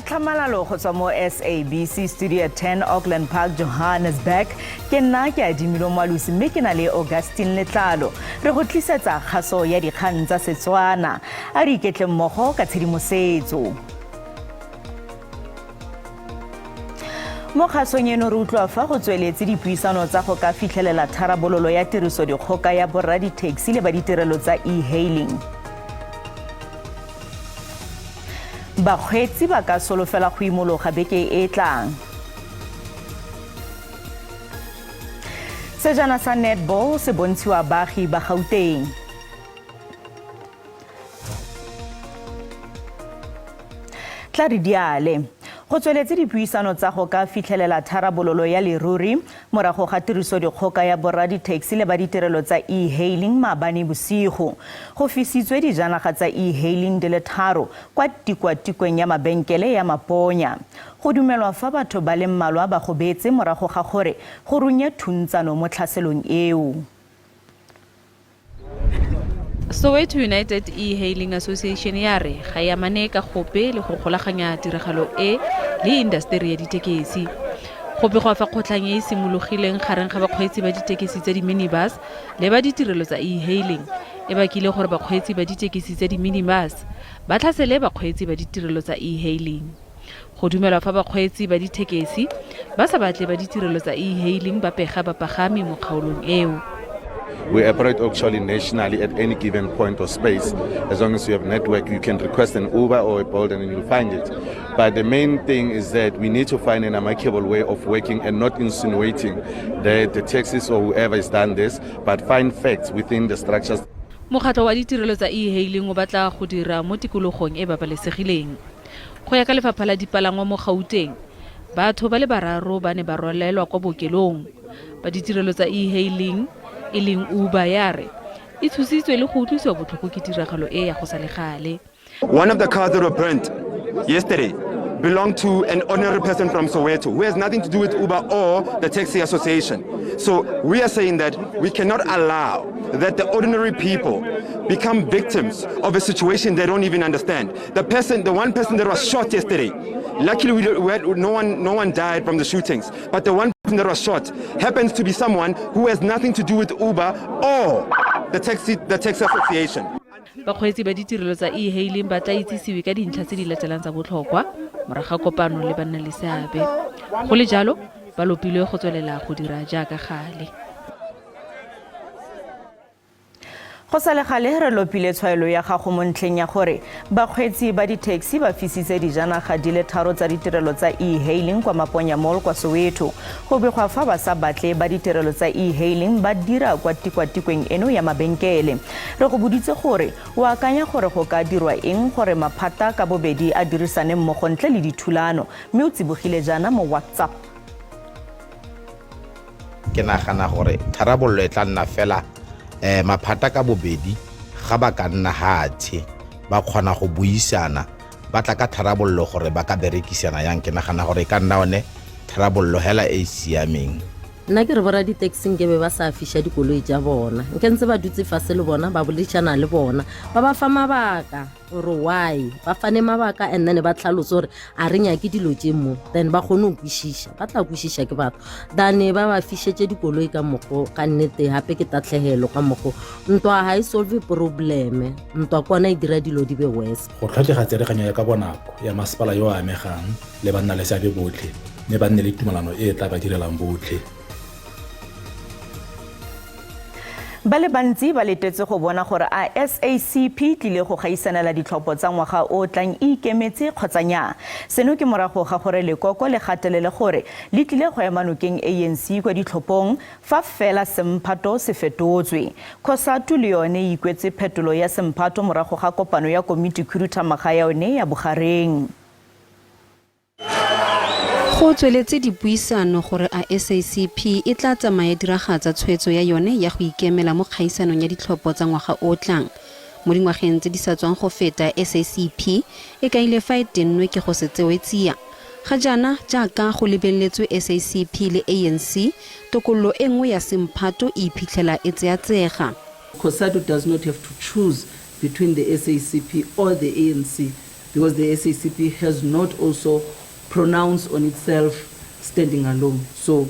tlhamalalo go tswa mo SABC Studio 10 Auckland Park, Johannesburg. Ke nna ke Adimilo Malusi mme ke na le Augustine Letlalo. Re go tlisetsa kgaso ya dikgang tsa Setswana. A re iketle mmogo ka tshedimosetso. Mo kgasong eno re utlwa fa go tsweletse dipuisano tsa go ka fitlhelela tharabololo ya tiriso dikgoka ya borraditaxi le ba ditirelo tsa e-hailing. Bakgweetsi ba ka solofela go imologa beke e tlang. Sejana sa netball se bontshiwa baagi ba Gauteng. Tla re diale. Go tsweletse dipuisano tsa go ka fitlhelela tharabololo ya leruri morago ga tiriso dikgoka ya borraditaxi le ba ditirelo tsa e-hailing maabane bosigo. Go fisitswe dijanaga tsa e-hailing di le 3 kwa tikwatikong ya mabenkele ya Maponya. Go dumelwa fa batho ba le mmalwa ba go betse morago ga gore go runye thuntsano mo tlhaselong eo. Soweto United E-Hailing Association ya re ga ya mane ka gope le go golaganya tiragalo e le industry ya ditekesi. Gope go fa kgotlang e simologileng gareng ga bakgweetsi ba ditekesi tsa di-minibus le ba ditirelo tsa e-hailing e bakile gore bakgweetsi ba ditekesi tsa di-minibus ba tlhasele bakgweetsi ba ditirelo tsa e-hailing. Go dumelwa fa bakgweetsi ba ditekesi ba sa batle ba ditirelo tsa e-hailing ba pega bapagami mo kgaolong eo. We operate actually nationally at any given point or space. As long as you have network, you can request an Uber or a Bolt and you'll find it. But the main thing is that we need to find an amicable way of working and not insinuating that the taxis or whoever has done this, but find facts within the structures. Mokgatlho wa ditirelo tsa e-hailing o batla go dira mo tikologong e babalesegileng. Go ya ka lefapha la dipalangwa mo Gauteng, batho ba le bararo ba ne ba rwalelwa kwa bookelong. Ba ditirelo tsa e-hailing Iling Uber yare e thusitswe le go utlwiswa botlhoko ke tiragalo e ya go sa le gale. One of the cars that were burnt yesterday belonged to an ordinary person from Soweto who has nothing to do with Uber or the taxi association. So we are saying that we cannot allow that the ordinary people become victims of a situation they don't even understand. The one person that was shot yesterday, luckily no one died from the shootings, but the one person that was shot happens to be someone who has nothing to do with Uber or the taxi association. Bakgweetsi ba ditirelo tsa e-hailing ba tla itsisiwe ka dintlha tse di latelang tsa botlhokwa moraga kopano le banna le seabe. Go le jalo ba lopilwe go tswelela go dira jaaka gale. Go sa le gale re lopile tshwaelo ya gago mo ntlheng ya gore bakgweetsi ba di-taxi ba fisitse dijanaga di le 3 tsa ditirelo tsa e-hailing kwa Maponya Mall kwa Soweto. Go begwa fa ba sa batle ba ditirelo tsa e-hailing ba dira kwa tikwatikong eno ya mabenkele. Re go boditse gore o akanya gore go ka dirwa eng gore maphata ka bobedi a dirisane mmogo ntle le dithulano mme o tsibogile jana mo WhatsApp. Ke nagana gore tharabollo e tla nna fela maphata ka bobedi ga ba ka nna hatshe ba kgona go buisana ba tla ka tharabollo gore ba ka berekisana yang. Ke nagana gore ka nna one tharabollo hela e siameng. Nna ke re bora di-taxi nke be ba sa fisha dikoloi tja bona nke ntse ba dutse fase le bona ba bolishana le bona ba ba fa mabaka gore why ba fane mabaka and then ba tlhalosa gore a re nya ke dilo tse mo then ba gone go kwishisha ba tla kwishisha ke batho dane ba ba fishetse dikoloi ka mogo ka nnete hape ke tatlhegelo ka mogo ntwa ha e solve problem ntwa kwana e dira dilo di be worse. Go tlhokega tsereganyo ya ka bonako ya masepala yo a amegang le banna le seabe botlhe mme ba nne le tumelano e tla ba direlang botlhe. Ba le bantsi ba letetse go bona gore a SACP tlile go gaisanela ditlhopho tsa ngwaga o tlang e ikemetse kgotsa nnyaa. Seno ke morago ga gore lekoko le gatelele gore le tlile go ema nokeng ANC kwa ditlhophong fa fela semphato se fetotswe. Khosatu le yone e ikwetse phetolo ya semphato morago ga kopano ya komiti khuduthamaga ya yone ya bogareng. Go tsweletse dipuisano gore a SACP e tla tsamaya diragatsa tshwetso ya yone ya go ikemela mo kgaisanong ya ditlhopho tsa ngwaga o tlang. Mo dingwageng tse di sa tswang go feta SACP e kaile fa e tennwe ke go se tsewe tsia. Ga jaana jaaka go lebeletswe SACP le ANC tokololo e nngwe ya semphato e iphitlhela e Khosatu does not have to choose between the SACP or the ANC. because the SACP has not also pronounced on itself standing alone. So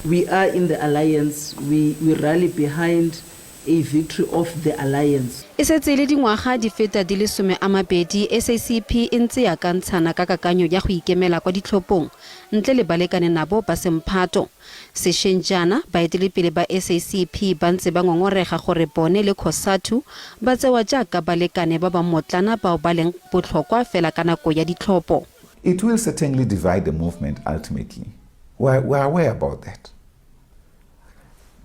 we are in the alliance, we rally behind a victory of the alliance. E setse le dingwaga di feta di le 20 SACP e ntse ya kantshana ka kakanyo ya go ikemela kwa ditlhophong ntle le balekane nabo ba semphato. Sešeng jaana baeteledipele ba SACP ba ntse ba ngongorega gore bone le COSATU ba tsewa jaaka balekane ba ba motlana bao ba leng botlhokwa fela ka nako ya ditlhopho. It will certainly divide the movement ultimately. We're aware about that.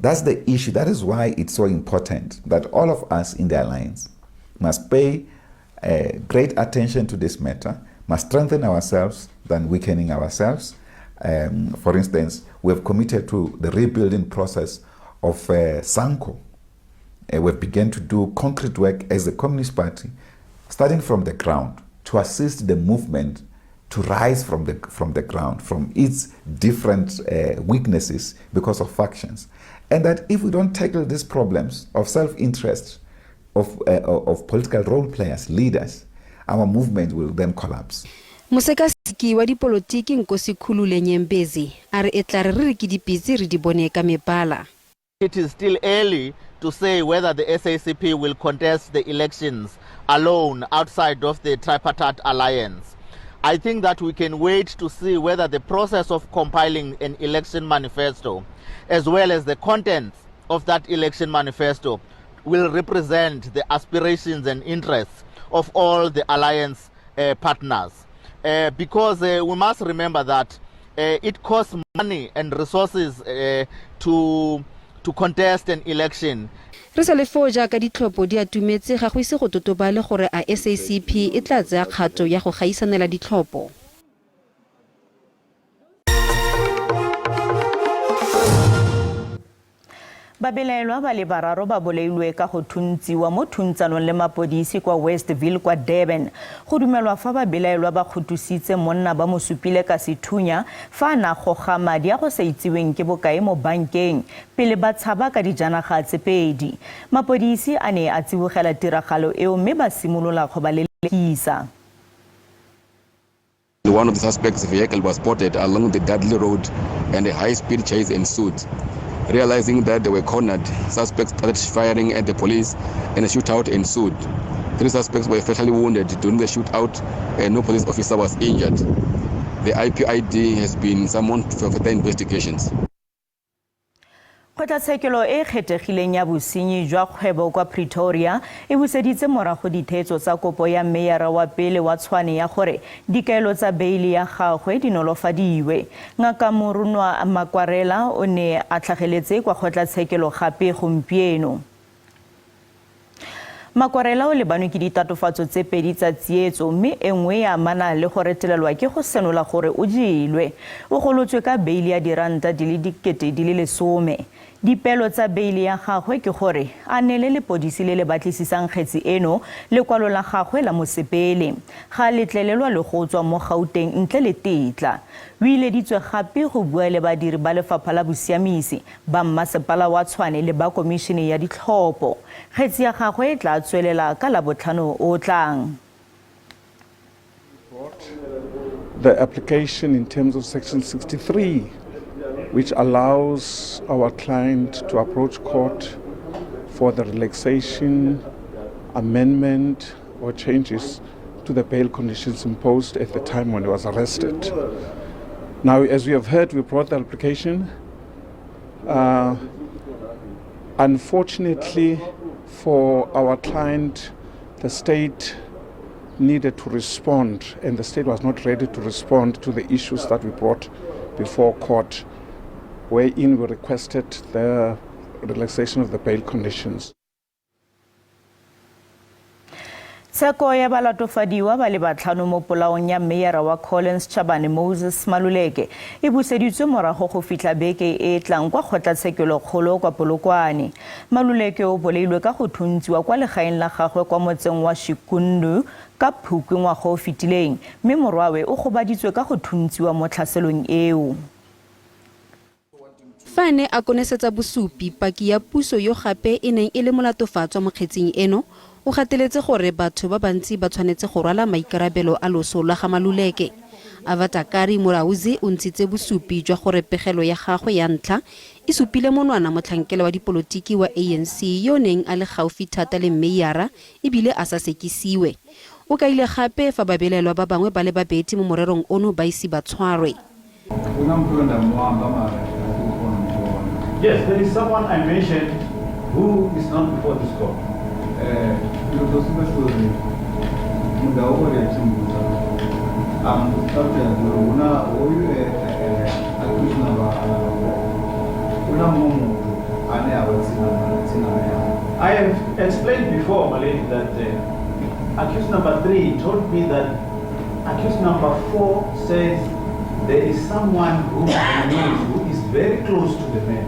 That's the issue. That is why it's so important that all of us in the alliance must pay great attention to this matter, must strengthen ourselves than weakening ourselves. For instance, we have committed to the rebuilding process of SANCO. We've begun to do concrete work as the Communist Party, starting from the ground, to assist the movement to rise from the ground, from its different weaknesses because of factions. And that if we don't tackle these problems of self-interest, of political role players, leaders, our movement will then collapse. Mosekaseki wa dipolotiki Nkosikhulule Nyembezi a re e tla re re ke dipitse re di bone ka mebala. It is still early to say whether the SACP will contest the elections alone outside of the tripartite alliance. I think that we can wait to see whether the process of compiling an election manifesto, as well as the contents of that election manifesto, will represent the aspirations and interests of all the alliance partners. Because we must remember that it costs money and resources to contest an election. Re sa le fo jaaka ditlhopho di atumetse ga go ise go totobale gore a SACP e tla tsaya kgato ya go gaisanela ditlhopho. Babelaelwa ba le bararo ba boleilwe ka go thuntsiwa mo thuntsanong le mapodisi kwa Westville kwa Durban. Go dumelwa fa babelaelwa ba khutusitse monna ba mosupile ka sethunya fa na goga madi a go sa itsiweng ke bokae mo bankeng pele ba tshaba ka dijanaga tse pedi. Mapodisi a ne a tsibogela tiragalo eo mme ba simolola go ba lelekisa. One of the suspects' vehicle was spotted along the Dudley Road and a high-speed chase ensued. Realizing that they were cornered, suspects started firing at the police and a shootout ensued. 3 suspects were fatally wounded during the shootout and no police officer was injured. The IPID has been summoned for further investigations. Kgotlatshekelo e kgethegileng ya bosenyi jwa kgwebo kwa Pretoria e buseditse morago dithetso tsa kopo ya meyara wa pele wa Tshwane ya gore dikaelo tsa beili ya gagwe di nolofadiwe. Ngaka Morunwa Makwarela o ne a tlhageletse kwa kgotlatshekelo gape gompieno. Makwarela o lebanwe ke ditatofatso tse pedi tsa tsietso mme engwe ya amana le go retelelwa ke go senola gore o jilwe. O golotswe ka beili ya diranta di le 10,000. Dipelo tsa beili ya gagwe ke gore a nele lepodisi le le batlisisang kgetsi eno lekwalo la gagwe la mosepele. Ga letlelelwa le go tswa mo Gauteng ntle le tetla. O ileditswe gape go bua le badiri ba lefapha la bosiamisi ba mmasepala wa Tshwane le ba komishene ya ditlhopho. Kgetsi ya gagwe e tla tswelela ka Labotlhano o tlang. The application in terms of Section 63, which allows our client to approach court for the relaxation, amendment, or changes to the bail conditions imposed at the time when he was arrested. Now, as we have heard, we brought the application. Unfortunately for our client, the state needed to respond, and the state was not ready to respond to the issues that we brought before court, wherein we requested the relaxation of the bail conditions. Tsheko ya balatofadiwa ba le batlhano mo polaong ya meyara wa Collins Chabane Moses Maluleke e buseditswe morago go fitla beke e tlang kwa kgotlatshekelo kgolo kwa Polokwane. Maluleke o boleilwe ka go thuntsiwa kwa legaeng la gagwe kwa motseng wa Shikundu ka Phukwi ngwaga o fetileng mme morwawe o gobaditswe ka go thuntsiwa mo tlhaselong eo. Fane a konesetsa bosupi paki ya puso yo gape e neng e le molatofatswa mo kgetseng eno o gateletse gore batho ba bantsi ba tshwanetse go rwala maikarabelo a loso la ga maluleke. Avatakari Morauzi o ntshitse bosupi jwa gore pegelo ya gagwe ya ntlha e supile monwana motlhankela wa dipolotiki wa ANC yo neng a le gaufi thata le meyara ebile a sa sekisiwe. O kaile gape fa babelelwa ba bangwe ba le babedi mo morerong ono ba isi ba tshwarwe. Yes, there is someone I mentioned who is not before this court. I have explained before, my lady, that accused number 3 told me that accused number 4 says there is someone who is very close to the man.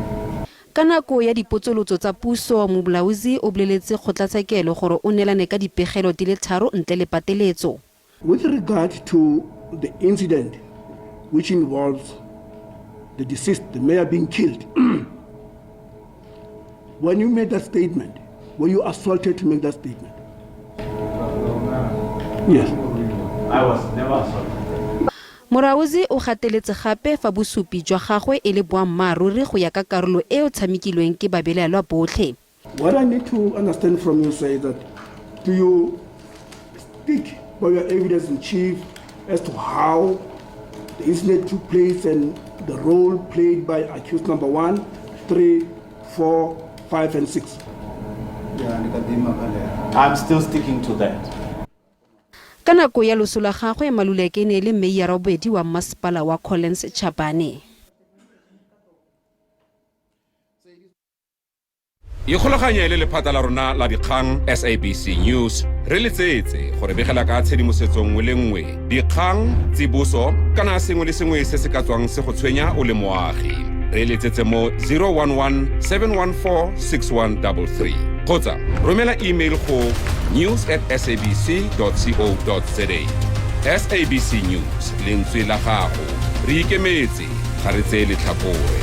Ka nako ya dipotsolotso tsa puso Mobolauzi o boleletse kgotlatshekelo gore o nelane ka dipegelo di le 3 ntle le pateletso. With regard to the incident which involves the deceased, the mayor being killed, when you made that statement, were you assaulted to make that statement? Yes. I was never assaulted. Morauzi o gateletse gape fa bosupi jwa gagwe e le boammaruri go ya ka karolo e o tshamekilweng ke babelelwa botlhe. What I need to understand from you is that do you stick by your evidence in chief as to how the incident took place and the role played by accused number 1, 3, 4, 5, and 6? I'm still sticking to that. Ka nako ya loso la gagwe Maluleke ne le meyara wa bobedi wa masepala wa Collins Chabane. Ikgolaganya le lephata la rona la dikgang SABC News re letsetse gore begela ka tshedimosetso nngwe le nngwe dikgang tsiboso kana sengwe le sengwe se se ka tswang se go tshwenya o le moagi re letsetse mo 011 714 6133 kgotsa romela email go news@sabc.co.za. SABC News lentswe la gago re ikemetse ga re tse letlhakore.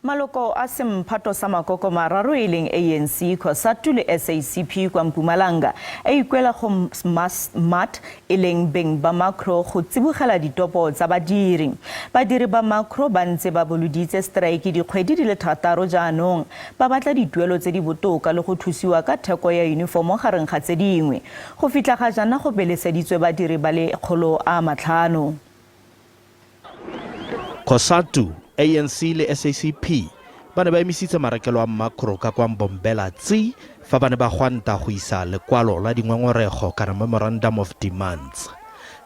Maloko a semphato sa makoko mararo e leng ANC COSATU le SACP kwa Mpumalanga e ikwela go smart e leng beng ba macro go tsibogela ditopo tsa badiri. Badiri ba macro ba ntse ba boloditse strike dikgwedi di le 3 jaanong ba batla dituelo tse di botoka le go thusiwa ka theko ya uniform gareng ga tse dingwe. Go fitla ga jana go beleseditswe badiri ba le 500. COSATU, ANC le SACP ba ne ba emisitse marekelo a macro ka kwa Mbombela tsi fa ba ne ba gwanta go isa lekwalo la dingongorego kana memorandum of demands.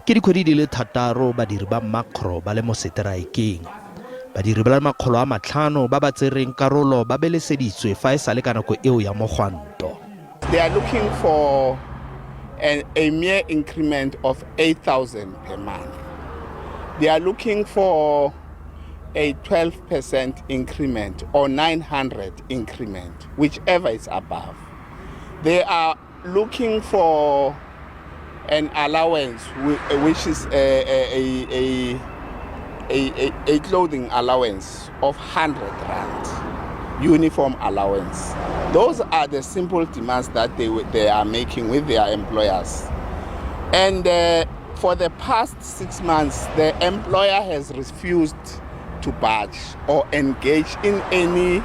Ke dikgwedi di le 3 badiri ba macro ba le mo seteraekeng. Badiri ba le 500 ba ba tsereng karolo ba beleseditswe fa e sale ka nako eo ya mogwanto. They are looking for a mere increment of 8,000 per month. They are looking for a 12% increment or 900 increment, whichever is above. They are looking for an allowance which is a clothing allowance of 100 rand, uniform allowance. Those are the simple demands that they are making with their employers. And for the past 6 months, the employer has refused to budge or engage in any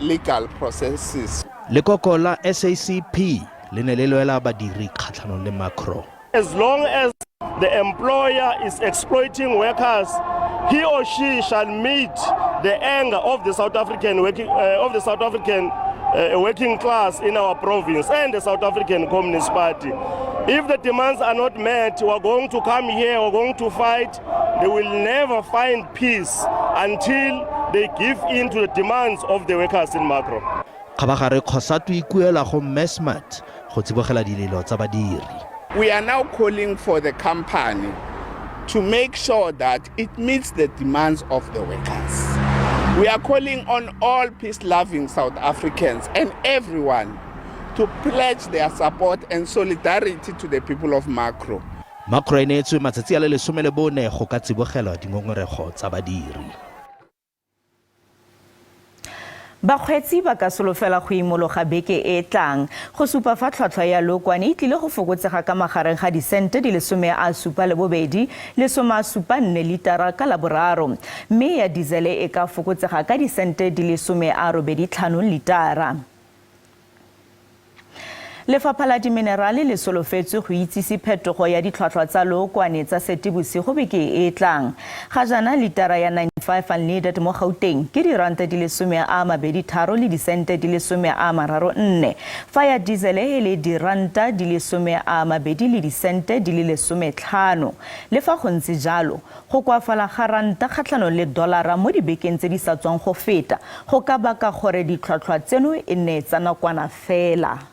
legal processes. Lekoko la SACP le ne le lwela badiri kgatlhanong le macro. As long as the employer is exploiting workers, he or she shall meet the anger of the South African working class in our province and the South African Communist Party. If the demands are not met, we're going to come here, we're going to fight. They will never find peace until they give in to the demands of the workers in macro. Kabagare COSATU ikuela go mesmat go tsibogela dilelo tsa badiri. We are now calling for the company to make sure that it meets the demands of the workers. We are calling on all peace-loving South Africans and everyone to pledge their support and solidarity to the people of macro. makro e neetswe matsatsi a le 14 go ka tsibogelwa dingongorego tsa badiri. Bakgweetsi ba ka solofela go imologa beke e tlang go supa fa tlhotlhwa ya lookwane e tlile go fokotsega ka magareng ga disente di le 72 le 74 litara ka Laboraro, mme ya diesele e ka fokotsega ka disente di le 85 litara. Lefapha la Diminerale le solofetswe go itsise phetogo ya ditlhwatlhwa tsa lookwane tsa Seetebosigo beke e tlang. Ga jaana litara ya 95 unleaded mo Gauteng ke diranta di le 23 le disente di le 34, fa ya diesel e le diranta di le 20 le disente di le 15. Le fa go ntse jalo, go koafala ga ranta kgatlhanong le dolara mo dibekeng tse di sa tswang go feta go ka baka gore ditlhwatlhwa tseno e nne tsa nakwana fela.